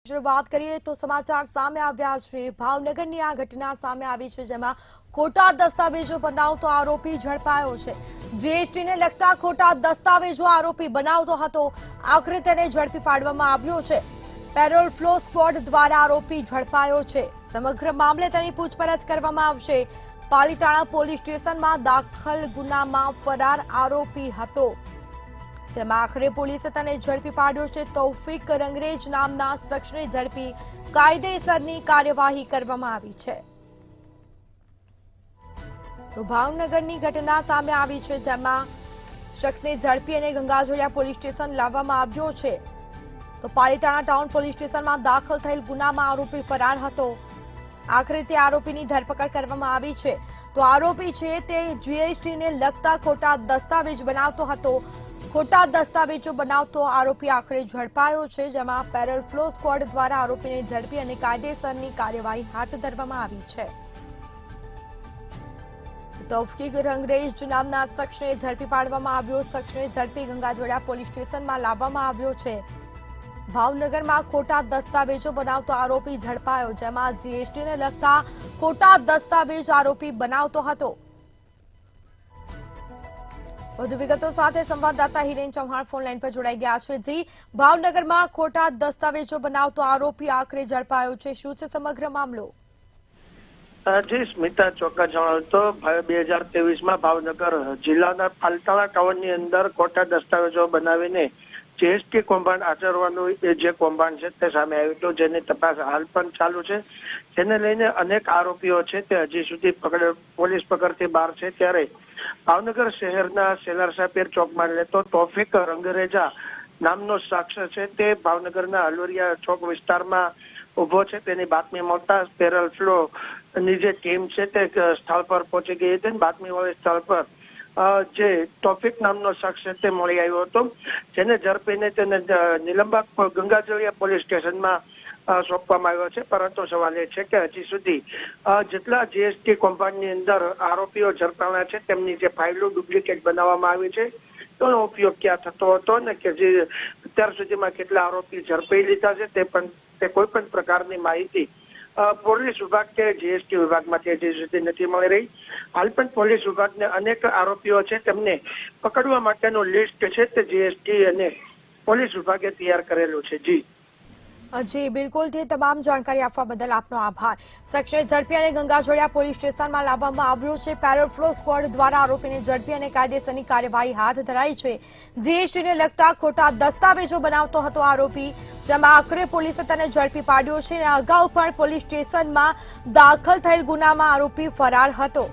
વાત કરીએ તો સમાચાર સામે આવ્યા છે। ભાવનગરની આ ઘટના સામે આવી છે, જેમાં ખોટા દસ્તાવેજો બનાવતો આરોપી ઝડપાયો છે। જીએસટીને લગતા ખોટા દસ્તાવેજો આરોપી બનાવતો હતો। આખરે તેને ઝડપી પાડવામાં આવ્યો છે। પેરોલ ફ્લો સ્ક્વોડ દ્વારા આરોપી ઝડપાયો છે। સમગ્ર મામલે તેની પૂછપરછ કરવામાં આવશે। પાલીતાણા પોલીસ સ્ટેશનમાં દાખલ ગુનામાં ફરાર આરોપી હતો, જેમાં આખરે પોલીસે તેને ઝડપી પાડ્યો છે। તૌફિક રંગરેજ નામના શખ્સને ઝડપી કાયદેસરની કાર્યવાહી કરવામાં આવી છે। તો ભાવનગરની ઘટના સામે આવી છે, જેમાં શખ્સને ઝડપી અને ગંગાજળિયા પોલીસ સ્ટેશન લાવવામાં આવ્યો છે। તો પાલીતાણા ટાઉન પોલીસ સ્ટેશનમાં દાખલ થયેલ ગુનામાં આરોપી ફરાર હતો। આખરે તે આરોપીની ધરપકડ કરવામાં આવી છે। તો આરોપી છે તે જીએસટીને લગતા ખોટા દસ્તાવેજ બનાવતો હતો। ખોટા દસ્તાવેજો બનાવતો આરોપી આખરે ઝડપાયો છે, જેમાં પેરોલ ફ્લો સ્ક્વોડ દ્વારા આરોપીને ઝડપી અને કાયદેસરની કાર્યવાહી હાથ ધરવામાં આવી છે। તૌફિક રંગરેજ નામના શખ્સને ઝડપી પાડવામાં આવ્યો। શખ્સને ઝડપી ગંગાજળિયા પોલીસ સ્ટેશનમાં લાવવામાં આવ્યો છે। ભાવનગરમાં ખોટા દસ્તાવેજો બનાવતો આરોપી ઝડપાયો, જેમાં જીએસટીને લગતા ખોટા દસ્તાવેજ આરોપી બનાવતો હતો। વધુ વિગતો સાથે સંવાદદાતા હિરેન ચૌહાણ ફોન લાઈન પર જોડાઈ ગયા છે। જી, ભાવનગરમાં ખોટા દસ્તાવેજો બનાવતો આરોપી આખરે ઝડપાયો છે, શું છે સમગ્ર મામલો? જી સ્મિતા, ચોક્કસ જણાવ્યું તો 2023માં ભાવનગર જિલ્લાના પાલીતાણા ટાઉનની અંદર ખોટા દસ્તાવેજો બનાવીને જીએસટી કૌભાંડ આચરવાનું જે કૌભાંડ છે તે સામે આવ્યું હતું, જેની તપાસ હાલ પણ ચાલુ છે। જેને લઈને અનેક આરોપીઓ છે તે હજી સુધી પોલીસ પકડથી બહાર છે। ત્યારે ભાવનગર શહેરના સેલારસા પીર ચોકમાં રહેતો તૌફિક રંગરેજા નામનો શખ્સ છે તે ભાવનગરના હલોરિયા ચોક વિસ્તારમાં ઉભો છે। તેની બાતમી મળતા પેરોલ ફ્લો ની જે ટીમ છે તે સ્થળ પર પહોંચી ગઈ હતી। બાતમી વાળી સ્થળ પર જે તૌફિક નામનો શખ્સ છે તે મળી આવ્યો હતો, જેને ઝડપીને તેને નિલંબા ગંગાજળિયા પોલીસ સ્ટેશનમાં સોંપવામાં આવ્યો છે। પરંતુ સવાલ એ છે કે હજી સુધી જેટલા જીએસટી કૌભાંડની અંદર આરોપીઓ ઝડપાયા છે તેમની જે ફાઇલો ડુપ્લિકેટ બનાવવામાં આવી છે તેનો ઉપયોગ ક્યાં થતો હતો ને કે જે અત્યાર સુધીમાં કેટલા આરોપી ઝડપાઈ લીધા છે તે કોઈ પણ પ્રકારની માહિતી પોલીસ વિભાગ કે જીએસટી વિભાગમાંથી હજી સુધી નથી મળી રહી। હાલ પણ પોલીસ વિભાગને અનેક આરોપીઓ છે તેમને પકડવા માટેનું લિસ્ટ છે તે જીએસટી અને પોલીસ વિભાગે તૈયાર કરેલું છે। જી બિલકુલ, તે તમામ જાણકારી આપવા બદલ આપનો આભાર। શખ્સને ઝડપી અને ગંગાજળિયા પોલીસ સ્ટેશનમાં લાવવામાં આવ્યો છે। પેરોલ ફ્લો સ્ક્વોડ દ્વારા આરોપીને ઝડપી અને કાયદેસરની કાર્યવાહી હાથ ધરાઈ છે। જીએસટીને લગતા ખોટા દસ્તાવેજો બનાવતો હતો આરોપી, જેમાં આખરે પોલીસે તેને ઝડપી પાડ્યો છે। અને અગાઉ પણ પોલીસ સ્ટેશનમાં દાખલ થયેલ ગુનામાં આરોપી ફરાર હતો।